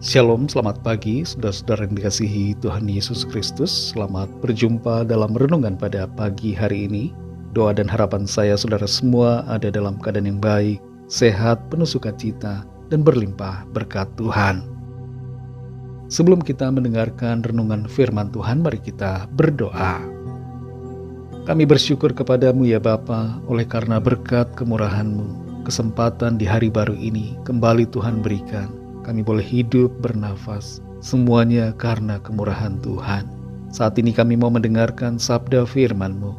Shalom, selamat pagi saudara-saudara yang dikasihi Tuhan Yesus Kristus. Selamat berjumpa dalam renungan pada pagi hari ini. Doa dan harapan saya saudara semua ada dalam keadaan yang baik, sehat, penuh sukacita, dan berlimpah berkat Tuhan. Sebelum kita mendengarkan renungan firman Tuhan, mari kita berdoa. Kami bersyukur kepadamu ya Bapa, oleh karena berkat kemurahan-Mu, kesempatan di hari baru ini kembali Tuhan berikan. Kami boleh hidup, bernafas, semuanya karena kemurahan Tuhan. Saat ini kami mau mendengarkan sabda firman-Mu.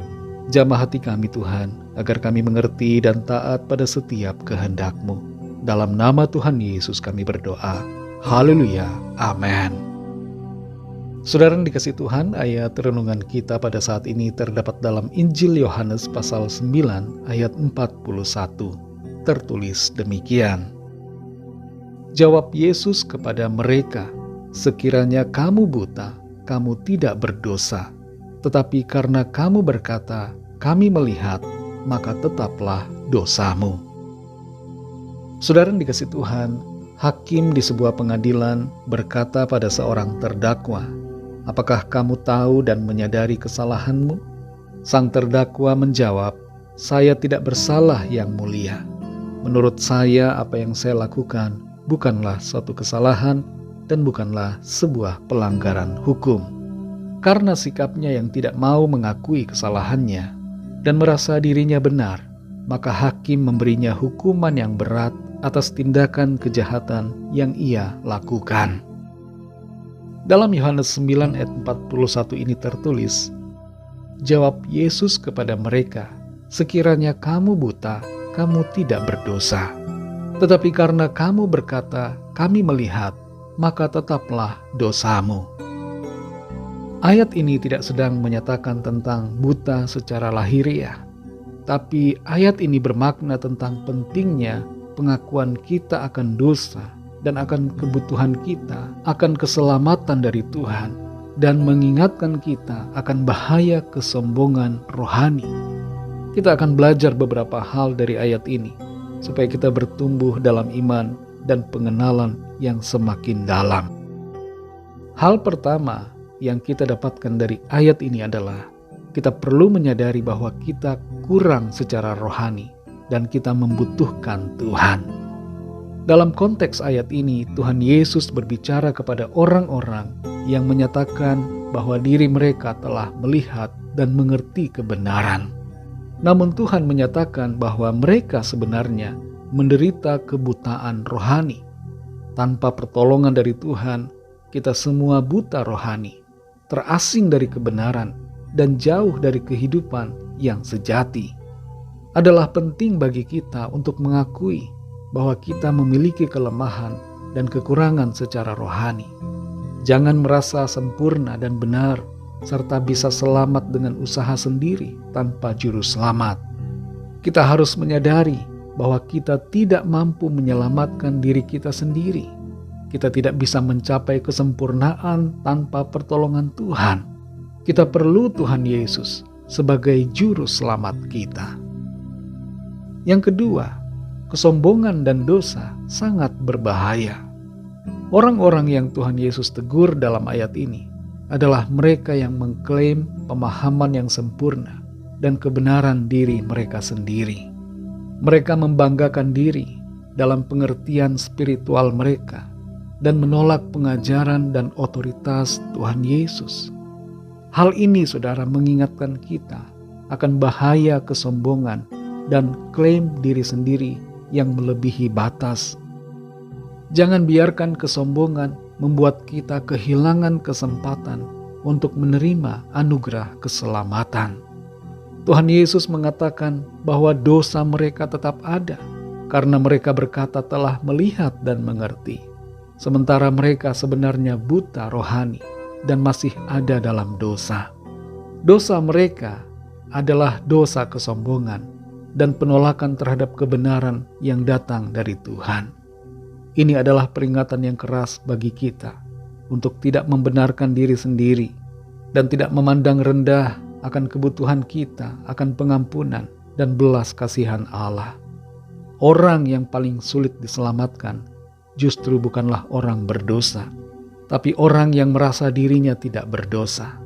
Jamah hati kami Tuhan, agar kami mengerti dan taat pada setiap kehendak-Mu. Dalam nama Tuhan Yesus kami berdoa. Haleluya, amin. Saudara yang dikasihi Tuhan, ayat renungan kita pada saat ini terdapat dalam Injil Yohanes pasal 9 ayat 41. Tertulis demikian. Jawab Yesus kepada mereka, "Sekiranya kamu buta, kamu tidak berdosa. Tetapi karena kamu berkata, 'Kami melihat,' maka tetaplah dosamu." Saudara yang dikasihi Tuhan, hakim di sebuah pengadilan berkata pada seorang terdakwa, "Apakah kamu tahu dan menyadari kesalahanmu?" Sang terdakwa menjawab, "Saya tidak bersalah yang mulia. Menurut saya apa yang saya lakukan bukanlah suatu kesalahan dan bukanlah sebuah pelanggaran hukum." Karena sikapnya yang tidak mau mengakui kesalahannya dan merasa dirinya benar, maka hakim memberinya hukuman yang berat atas tindakan kejahatan yang ia lakukan. Dalam Yohanes 9 ayat 41 ini tertulis, "Jawab Yesus kepada mereka, 'Sekiranya kamu buta, kamu tidak berdosa. Tetapi karena kamu berkata, 'Kami melihat,' maka tetaplah dosamu." Ayat ini tidak sedang menyatakan tentang buta secara lahiriah, tapi ayat ini bermakna tentang pentingnya pengakuan kita akan dosa dan akan kebutuhan kita akan keselamatan dari Tuhan, dan mengingatkan kita akan bahaya kesombongan rohani. Kita akan belajar beberapa hal dari ayat ini, supaya kita bertumbuh dalam iman dan pengenalan yang semakin dalam. Hal pertama yang kita dapatkan dari ayat ini adalah kita perlu menyadari bahwa kita kurang secara rohani dan kita membutuhkan Tuhan. Dalam konteks ayat ini, Tuhan Yesus berbicara kepada orang-orang yang menyatakan bahwa diri mereka telah melihat dan mengerti kebenaran. Namun Tuhan menyatakan bahwa mereka sebenarnya menderita kebutaan rohani. Tanpa pertolongan dari Tuhan, kita semua buta rohani, terasing dari kebenaran, dan jauh dari kehidupan yang sejati. Adalah penting bagi kita untuk mengakui bahwa kita memiliki kelemahan dan kekurangan secara rohani. Jangan merasa sempurna dan benar, serta bisa selamat dengan usaha sendiri tanpa juru selamat. Kita harus menyadari bahwa kita tidak mampu menyelamatkan diri kita sendiri. Kita tidak bisa mencapai kesempurnaan tanpa pertolongan Tuhan. Kita perlu Tuhan Yesus sebagai juru selamat kita. Yang kedua, kesombongan dan dosa sangat berbahaya. Orang-orang yang Tuhan Yesus tegur dalam ayat ini adalah mereka yang mengklaim pemahaman yang sempurna dan kebenaran diri mereka sendiri. Mereka membanggakan diri dalam pengertian spiritual mereka dan menolak pengajaran dan otoritas Tuhan Yesus. Hal ini, saudara, mengingatkan kita akan bahaya kesombongan dan klaim diri sendiri yang melebihi batas. Jangan biarkan kesombongan membuat kita kehilangan kesempatan untuk menerima anugerah keselamatan. Tuhan Yesus mengatakan bahwa dosa mereka tetap ada karena mereka berkata telah melihat dan mengerti, sementara mereka sebenarnya buta rohani dan masih ada dalam dosa. Dosa mereka adalah dosa kesombongan dan penolakan terhadap kebenaran yang datang dari Tuhan. Ini adalah peringatan yang keras bagi kita untuk tidak membenarkan diri sendiri dan tidak memandang rendah akan kebutuhan kita akan pengampunan dan belas kasihan Allah. Orang yang paling sulit diselamatkan justru bukanlah orang berdosa, tapi orang yang merasa dirinya tidak berdosa.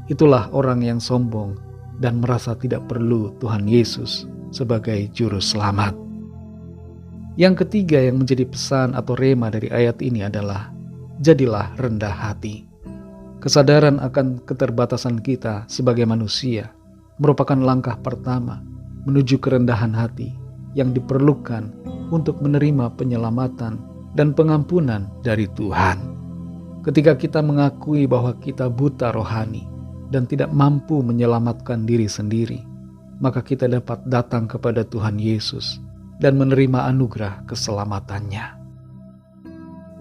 Itulah orang yang sombong dan merasa tidak perlu Tuhan Yesus sebagai juru selamat. Yang ketiga yang menjadi pesan atau rema dari ayat ini adalah jadilah rendah hati. Kesadaran akan keterbatasan kita sebagai manusia merupakan langkah pertama menuju kerendahan hati yang diperlukan untuk menerima penyelamatan dan pengampunan dari Tuhan. Ketika kita mengakui bahwa kita buta rohani dan tidak mampu menyelamatkan diri sendiri, maka kita dapat datang kepada Tuhan Yesus dan menerima anugerah keselamatannya.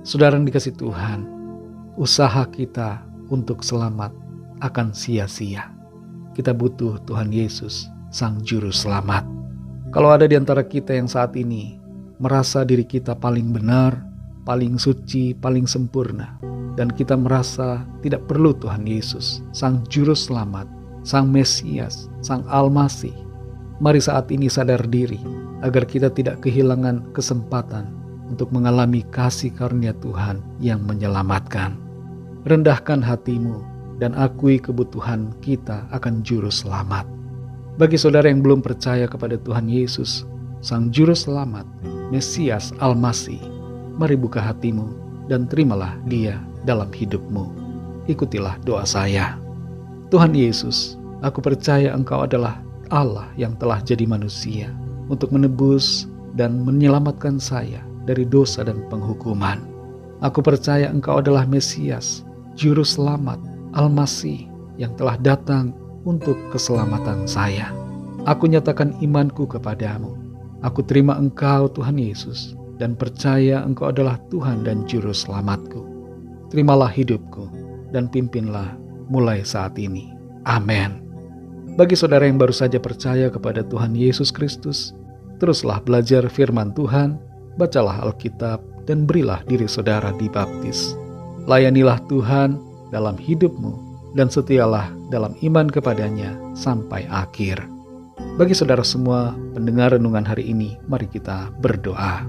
Saudara yang dikasihi Tuhan, usaha kita untuk selamat akan sia-sia. Kita butuh Tuhan Yesus, Sang Juru Selamat. Kalau ada di antara kita yang saat ini merasa diri kita paling benar, paling suci, paling sempurna, dan kita merasa tidak perlu Tuhan Yesus, Sang Juru Selamat, Sang Mesias, Sang Almasih, mari saat ini sadar diri agar kita tidak kehilangan kesempatan untuk mengalami kasih karunia Tuhan yang menyelamatkan. Rendahkan hatimu dan akui kebutuhan kita akan Juru Selamat. Bagi saudara yang belum percaya kepada Tuhan Yesus, Sang Juru Selamat, Mesias Almasih, mari buka hatimu dan terimalah Dia dalam hidupmu. Ikutilah doa saya. Tuhan Yesus, aku percaya Engkau adalah Allah yang telah jadi manusia untuk menebus dan menyelamatkan saya dari dosa dan penghukuman. Aku percaya Engkau adalah Mesias, Juru Selamat, Almasih yang telah datang untuk keselamatan saya. Aku nyatakan imanku kepadamu. Aku terima Engkau Tuhan Yesus dan percaya Engkau adalah Tuhan dan Juru Selamatku. Terimalah hidupku dan pimpinlah mulai saat ini. Amin. Bagi saudara yang baru saja percaya kepada Tuhan Yesus Kristus, teruslah belajar firman Tuhan, bacalah Alkitab, dan berilah diri saudara dibaptis. Layanilah Tuhan dalam hidupmu dan setialah dalam iman kepadanya sampai akhir. Bagi saudara semua pendengar renungan hari ini, mari kita berdoa.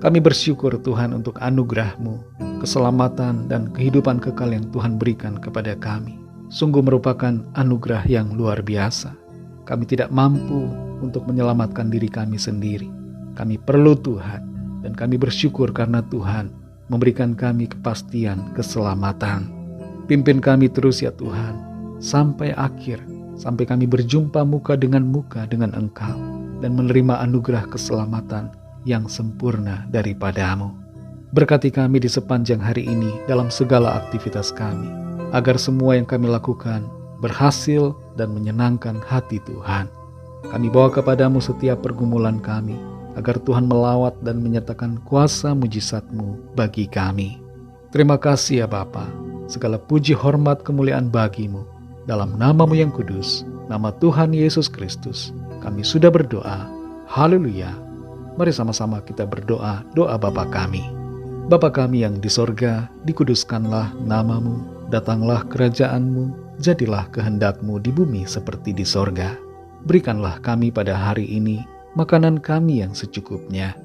Kami bersyukur Tuhan untuk anugerah-Mu, keselamatan dan kehidupan kekal yang Tuhan berikan kepada kami. Sungguh merupakan anugerah yang luar biasa. Kami tidak mampu untuk menyelamatkan diri kami sendiri. Kami perlu Tuhan dan kami bersyukur karena Tuhan memberikan kami kepastian keselamatan. Pimpin kami terus ya Tuhan, sampai akhir, sampai kami berjumpa muka dengan Engkau dan menerima anugerah keselamatan yang sempurna daripada-Mu. Berkati kami di sepanjang hari ini dalam segala aktivitas kami, agar semua yang kami lakukan berhasil dan menyenangkan hati Tuhan. Kami bawa kepada-Mu setiap pergumulan kami, agar Tuhan melawat dan menyatakan kuasa mujizat-Mu bagi kami. Terima kasih ya Bapa, segala puji hormat kemuliaan bagi-Mu. Dalam nama-Mu yang kudus, nama Tuhan Yesus Kristus, kami sudah berdoa. Haleluya. Mari sama-sama kita berdoa doa Bapa kami. Bapa kami yang di sorga, dikuduskanlah nama-Mu, datanglah kerajaan-Mu, jadilah kehendak-Mu di bumi seperti di sorga. Berikanlah kami pada hari ini makanan kami yang secukupnya,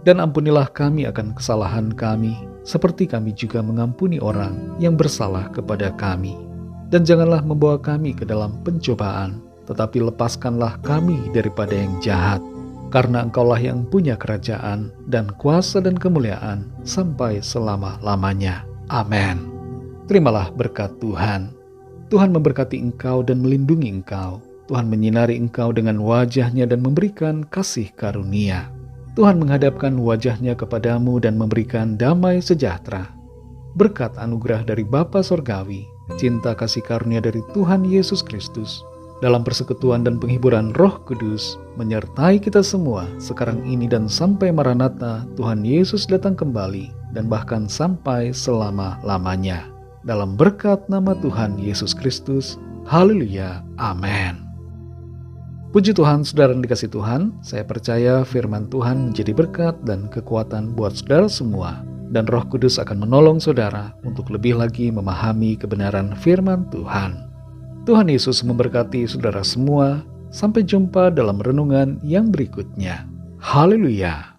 dan ampunilah kami akan kesalahan kami, seperti kami juga mengampuni orang yang bersalah kepada kami. Dan janganlah membawa kami ke dalam pencobaan, tetapi lepaskanlah kami daripada yang jahat. Karena Engkaulah yang punya kerajaan dan kuasa dan kemuliaan sampai selama-lamanya. Amin. Terimalah berkat Tuhan. Tuhan memberkati engkau dan melindungi engkau. Tuhan menyinari engkau dengan wajah-Nya dan memberikan kasih karunia. Tuhan menghadapkan wajah-Nya kepadamu dan memberikan damai sejahtera. Berkat anugerah dari Bapa Sorgawi, cinta kasih karunia dari Tuhan Yesus Kristus, dalam persekutuan dan penghiburan Roh Kudus, menyertai kita semua sekarang ini dan sampai Maranatha Tuhan Yesus datang kembali, dan bahkan sampai selama-lamanya. Dalam berkat nama Tuhan Yesus Kristus. Haleluya. Amin. Puji Tuhan, saudara yang dikasihi Tuhan, saya percaya firman Tuhan menjadi berkat dan kekuatan buat saudara semua, dan Roh Kudus akan menolong saudara untuk lebih lagi memahami kebenaran firman Tuhan. Tuhan Yesus memberkati saudara semua. Sampai jumpa dalam renungan yang berikutnya. Haleluya.